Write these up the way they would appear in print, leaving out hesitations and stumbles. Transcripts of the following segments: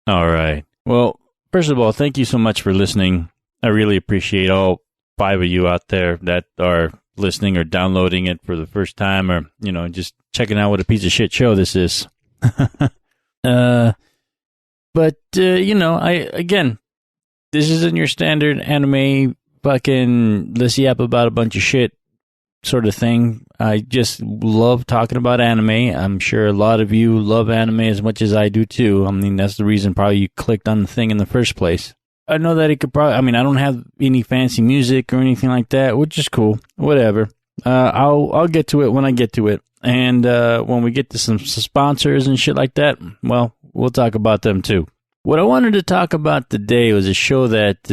All right. Well, first of all, thank you so much for listening. I really appreciate all 5 of you out there that are listening or downloading it for the first time, or just checking out what a piece of shit show this is. Again, this isn't your standard anime fucking let's yap about a bunch of shit sort of thing. I just love talking about anime. I'm sure a lot of you love anime as much as I do too. I mean, that's the reason probably you clicked on the thing in the first place. I know that it could probably, I don't have any fancy music or anything like that, which is cool. Whatever. I'll get to it when I get to it. And when we get to some sponsors and shit like that, well, we'll talk about them too. What I wanted to talk about today was a show that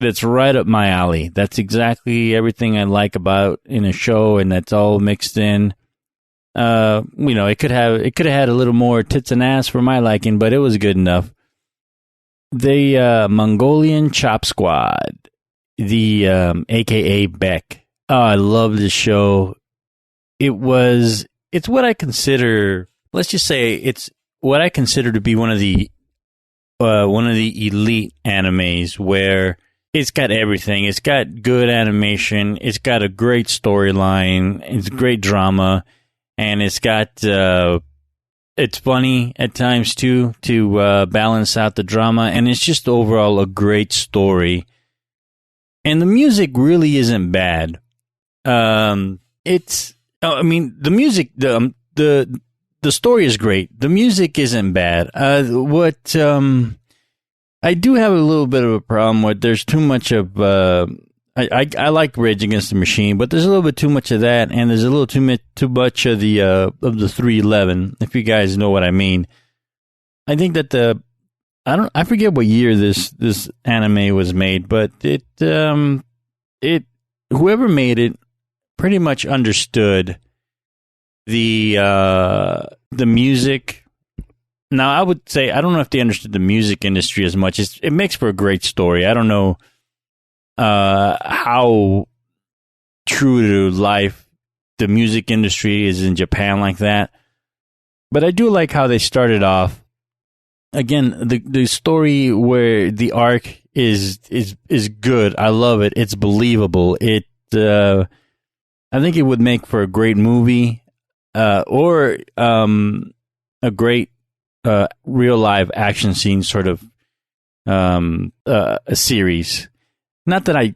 that's right up my alley. That's exactly everything I like about in a show, and that's all mixed in. It could have had a little more tits and ass for my liking, but it was good enough. The Mongolian Chop Squad, the AKA Beck. Oh, I love this show. It's what I consider. Let's just say it's what I consider to be one of the elite animes where it's got everything. It's got good animation. It's got a great storyline. It's great drama, and it's got it's funny at times too to balance out the drama, and it's just overall a great story. And the music really isn't bad. The music, the story is great. The music isn't bad. I do have a little bit of a problem with there's too much of I like Rage Against the Machine, but there's a little bit too much of that, and there's a little too much of the 311, if you guys know what I mean. I think that I forget what year this anime was made, but whoever made it pretty much understood the music. Now, I would say, I don't know if they understood the music industry as much. It makes for a great story. I don't know how true to life the music industry is in Japan like that. But I do like how they started off. Again, the story where the arc is good. I love it. It's believable. I think it would make for a great movie or a great real live action scene sort of a series. Not that I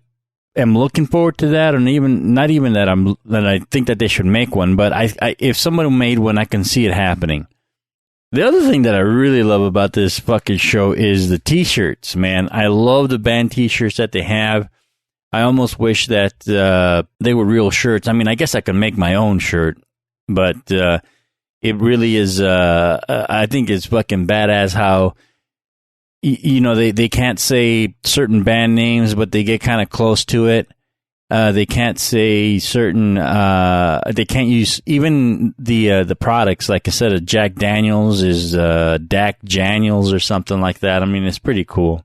am looking forward to that, or not even that I think that they should make one. But if someone made one, I can see it happening. The other thing that I really love about this fucking show is the T-shirts, man. I love the band T-shirts that they have. I almost wish that they were real shirts. I mean, I guess I could make my own shirt, but it really is. I think it's fucking badass how they can't say certain band names, but they get kind of close to it. They can't say certain. They can't use even the products. Like I said, Jack Daniels is Dak Daniels or something like that. I mean, it's pretty cool.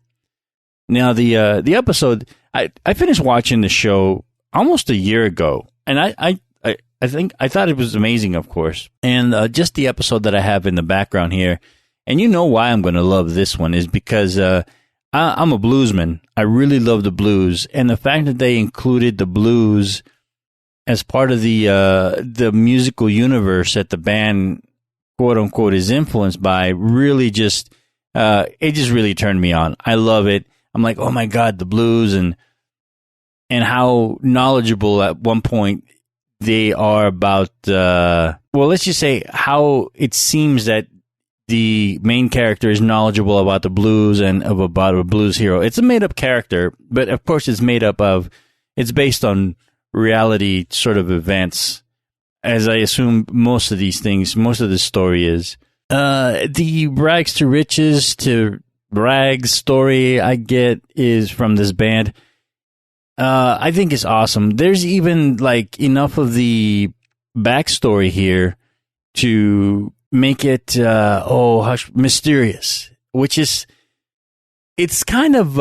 Now the episode, I finished watching the show almost a year ago, and I thought it was amazing, of course. And just the episode that I have in the background here, and you know why I'm going to love this one is because I'm a bluesman. I really love the blues, and the fact that they included the blues as part of the musical universe that the band, quote unquote, is influenced by, really just it just really turned me on. I love it. I'm like, oh my god, the blues, and how knowledgeable at one point they are about. Let's just say how it seems that the main character is knowledgeable about the blues and about a blues hero. It's a made-up character, but of course it's based on reality sort of events, as I assume most of the story is. The rags to riches to rags story I get is from this band. I think it's awesome. There's even like enough of the backstory here to make it mysterious, which is, it's kind of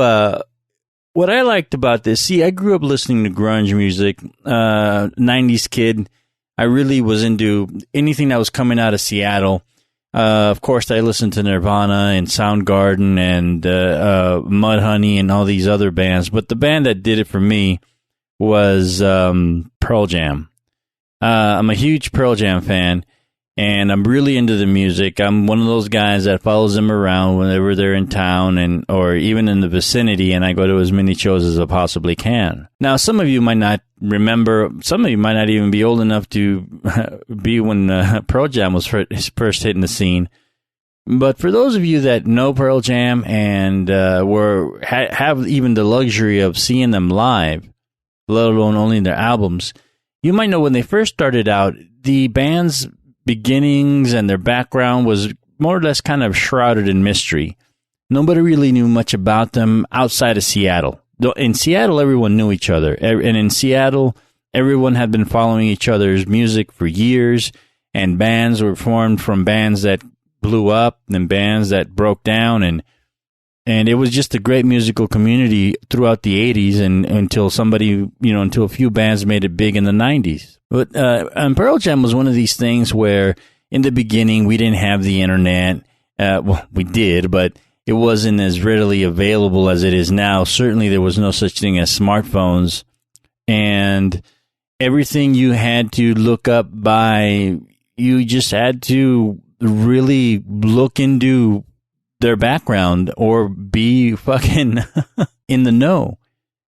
what I liked about this. See, I grew up listening to grunge music, 90s kid. I really was into anything that was coming out of Seattle. Of course, I listened to Nirvana and Soundgarden and Mudhoney and all these other bands. But the band that did it for me was Pearl Jam. I'm a huge Pearl Jam fan, and I'm really into the music. I'm one of those guys that follows them around whenever they're in town or even in the vicinity, and I go to as many shows as I possibly can. Now, some of you might not remember, some of you might not even be old enough to be when Pearl Jam was first hitting the scene. But for those of you that know Pearl Jam and have even the luxury of seeing them live, let alone only their albums, you might know when they first started out, the band's beginnings and their background was more or less kind of shrouded in mystery. Nobody really knew much about them outside of Seattle. In Seattle, everyone knew each other. And in Seattle, everyone had been following each other's music for years, and bands were formed from bands that blew up and bands that broke down, and it was just a great musical community throughout the 80s and until until a few bands made it big in the 90s. But Pearl Jam was one of these things where in the beginning we didn't have the internet. Well, we did, but it wasn't as readily available as it is now. Certainly there was no such thing as smartphones, and everything you had to look up you just had to really look into their background or be fucking in the know.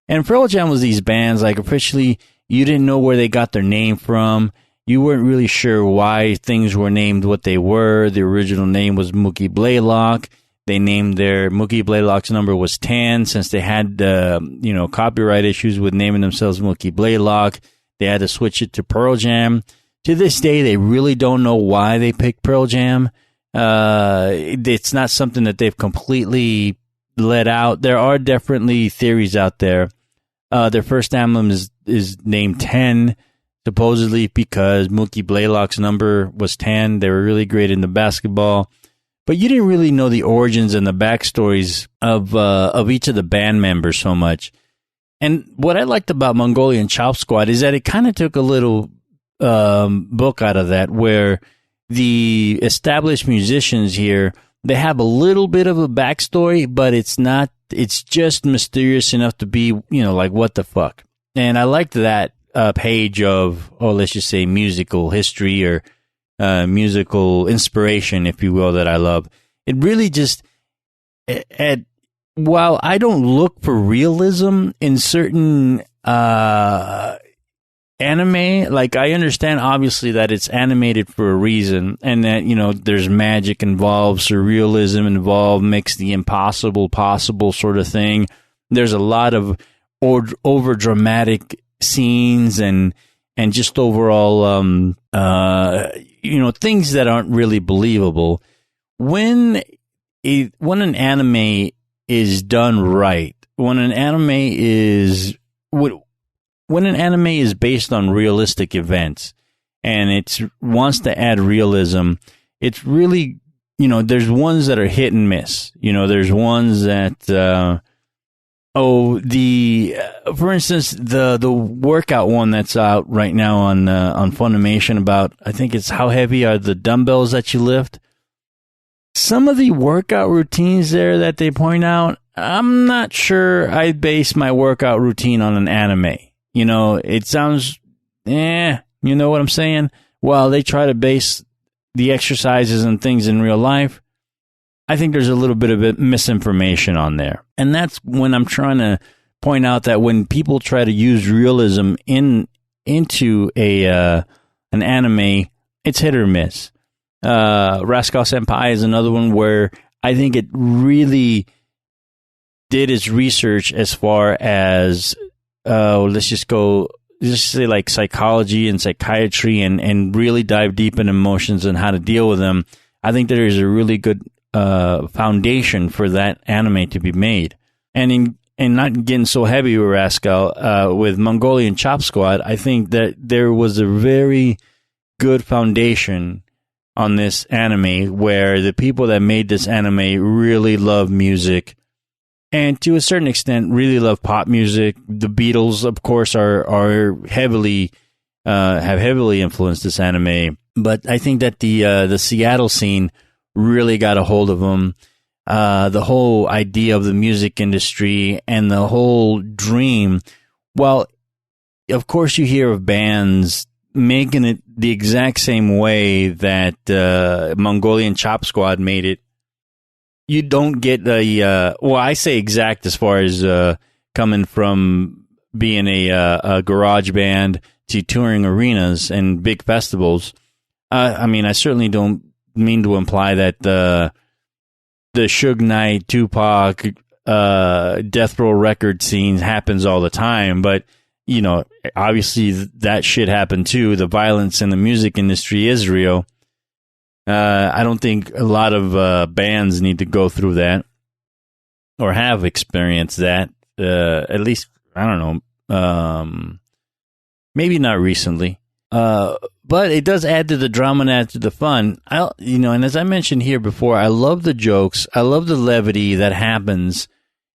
And Pearl Jam was these bands, like officially, you didn't know where they got their name from. You weren't really sure why things were named what they were. The original name was Mookie Blaylock. They named Mookie Blaylock's number was 10 since they had, copyright issues with naming themselves Mookie Blaylock. They had to switch it to Pearl Jam. To this day, they really don't know why they picked Pearl Jam. It's not something that they've completely let out. There are definitely theories out there. Their first album is named 10, supposedly because Mookie Blaylock's number was 10. They were really great into basketball. But you didn't really know the origins and the backstories of each of the band members so much. And what I liked about Mongolian Chop Squad is that it kind of took a little book out of that, where the established musicians here, they have a little bit of a backstory, but it's just mysterious enough to be, like, what the fuck? And I liked that page of, let's just say musical history or musical inspiration, if you will, that I love. It really just, while I don't look for realism in certain anime, like, I understand obviously that it's animated for a reason, and that, there's magic involved, surrealism involved, makes the impossible possible sort of thing. There's a lot of over dramatic scenes and just overall things that aren't really believable. When an anime is done right, when an anime is based on realistic events and it wants to add realism, it's really, there's ones that are hit and miss. There's ones that, for instance, the workout one that's out right now on Funimation about, I think it's how heavy are the dumbbells that you lift. Some of the workout routines there that they point out, I'm not sure I base my workout routine on an anime. It sounds, you know what I'm saying? While they try to base the exercises and things in real life, I think there's a little bit of misinformation on there. And that's when I'm trying to point out that when people try to use realism into an anime, it's hit or miss. Rascal Senpai is another one where I think it really did its research as far as let's just say like psychology and psychiatry and really dive deep in emotions and how to deal with them. I think there is a really good foundation for that anime to be made. And not getting so heavy with Rascal, with Mongolian Chop Squad, I think that there was a very good foundation on this anime where the people that made this anime really love music. And to a certain extent, really love pop music. The Beatles, of course, are heavily have heavily influenced this anime. But I think that the Seattle scene really got a hold of them. The whole idea of the music industry and the whole dream. Well, of course, you hear of bands making it the exact same way that Mongolian Chop Squad made it. You don't get I say exact as far as coming from being a garage band to touring arenas and big festivals. I mean, I certainly don't mean to imply that the Suge Knight, Tupac, Death Row record scenes happens all the time, but you know, obviously that shit happened too. The violence in the music industry is real. I don't think a lot of bands need to go through that or have experienced that. At least, I don't know. Maybe not recently. But it does add to the drama and add to the fun. And as I mentioned here before, I love the jokes. I love the levity that happens.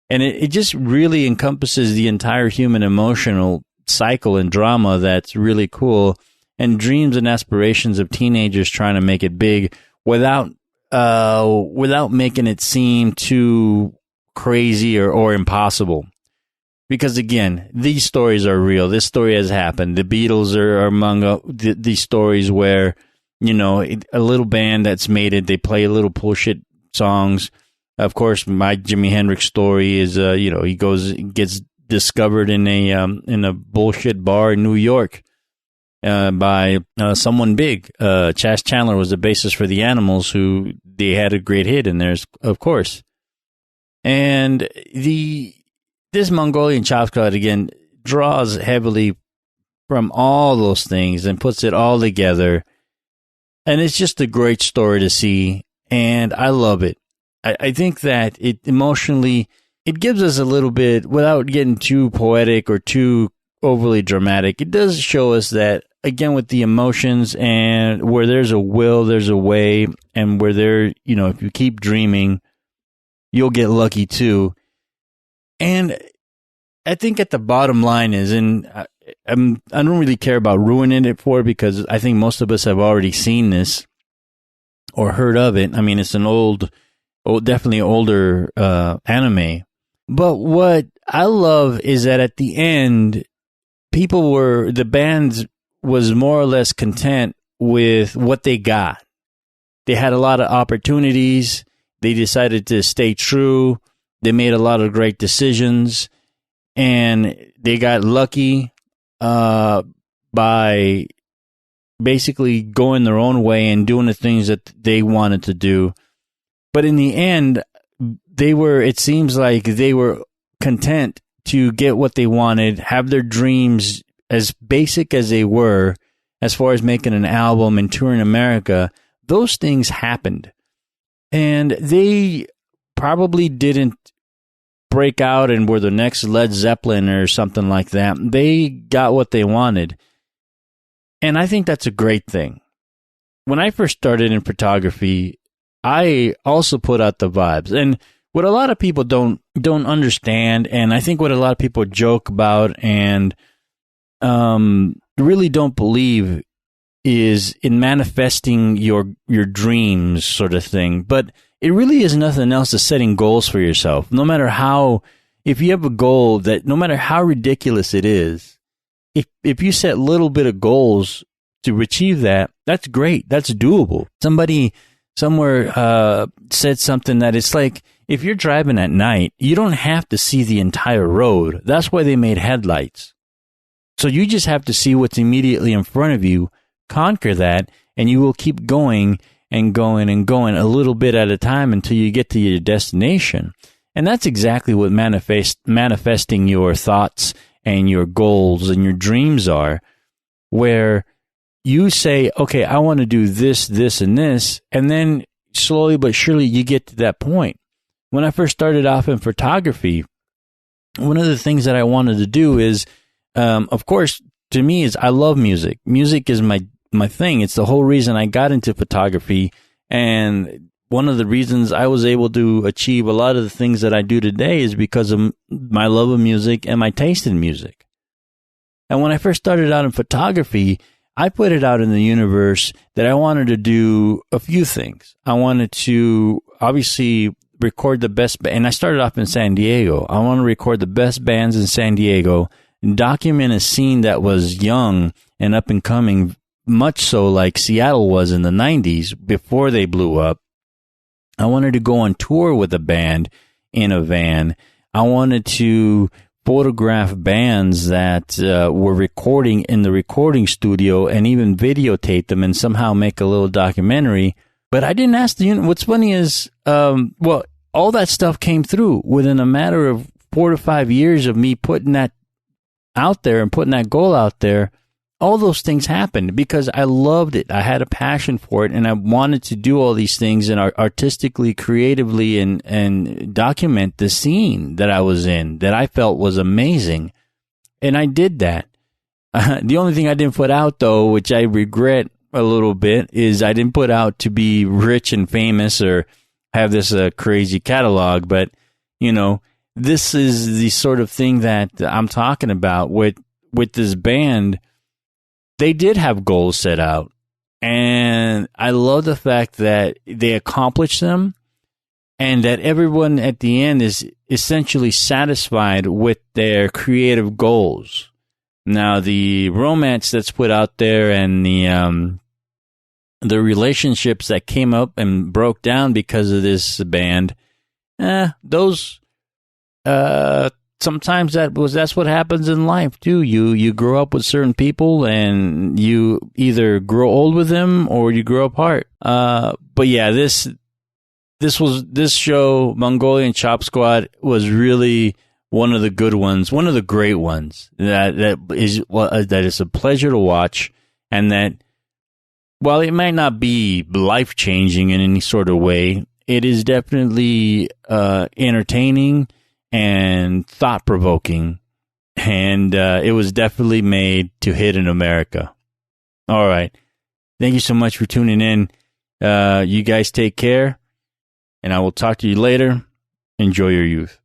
And it just really encompasses the entire human emotional cycle and drama that's really cool. And dreams and aspirations of teenagers trying to make it big without making it seem too crazy or impossible. Because again, these stories are real. This story has happened. The Beatles are among these stories where, you know, a little band that's made it, they play little bullshit songs. Of course, my Jimi Hendrix story is, he gets discovered in a bullshit bar in New York by someone big. Chas Chandler was the bassist for the Animals, who they had a great hit in theirs, of course. And this Mongolian Chop Squad, again, draws heavily from all those things and puts it all together. And it's just a great story to see, and I love it. I think that it emotionally, it gives us a little bit, without getting too poetic or too overly dramatic, it does show us that, again, with the emotions, and where there's a will, there's a way, and where if you keep dreaming, you'll get lucky too. And I think at the bottom line is, and I don't really care about ruining it because I think most of us have already seen this or heard of it. I mean, it's an definitely older anime. But what I love is that at the end, the band was more or less content with what they got. They had a lot of opportunities. They decided to stay true. They made a lot of great decisions, and they got lucky by basically going their own way and doing the things that they wanted to do. But in the end, it seems like they were content to get what they wanted, have their dreams as basic as they were, as far as making an album and touring America. Those things happened. And they probably didn't break out and were the next Led Zeppelin or something like that. They got what they wanted. And I think that's a great thing. When I first started in photography, I also put out the vibes. And what a lot of people don't understand, and I think what a lot of people joke about and really don't believe, is in manifesting your dreams, sort of thing. But it really is nothing else than setting goals for yourself. No matter how, if you have a goal that, no matter how ridiculous it is, if you set little bit of goals to achieve that, that's great. That's doable. Somebody somewhere said something that it's like, if you're driving at night, you don't have to see the entire road. That's why they made headlights. So you just have to see what's immediately in front of you, conquer that, and you will keep going and going and going a little bit at a time until you get to your destination. And that's exactly what manifesting your thoughts and your goals and your dreams are, where you say, okay, I want to do this, this, and this, and then slowly but surely you get to that point. When I first started off in photography, one of the things that I wanted to do is, of course, to me, is I love music. Music is my thing. It's the whole reason I got into photography, and one of the reasons I was able to achieve a lot of the things that I do today is because of my love of music and my taste in music. And when I first started out in photography, I put it out in the universe that I wanted to do a few things. I wanted to obviously record the best, and I started off in San Diego. I want to record the best bands in San Diego, and document a scene that was young and up and coming, much so like Seattle was in the 90s before they blew up. I wanted to go on tour with a band in a van. I wanted to photograph bands that were recording in the recording studio and even videotape them and somehow make a little documentary. But I didn't ask the what's funny is, all that stuff came through within a matter of 4 to 5 years of me putting that out there and putting that goal out there. All those things happened because I loved it. I had a passion for it, and I wanted to do all these things and artistically, creatively, and document the scene that I was in that I felt was amazing. And I did that. The only thing I didn't put out, though, which I regret a little bit, is I didn't put out to be rich and famous or have this crazy catalog. But, this is the sort of thing that I'm talking about with this band. They did have goals set out, and I love the fact that they accomplished them and that everyone at the end is essentially satisfied with their creative goals. Now, the romance that's put out there and the relationships that came up and broke down because of this band, those sometimes that's what happens in life too. You grow up with certain people and you either grow old with them or you grow apart. But yeah, this show, Mongolian Chop Squad, was really one of the good ones, one of the great ones that is a pleasure to watch, and that while it might not be life changing in any sort of way, it is definitely entertaining and thought-provoking, and it was definitely made to hit in America. All right. Thank you so much for tuning in. You guys take care, and I will talk to you later. Enjoy your youth.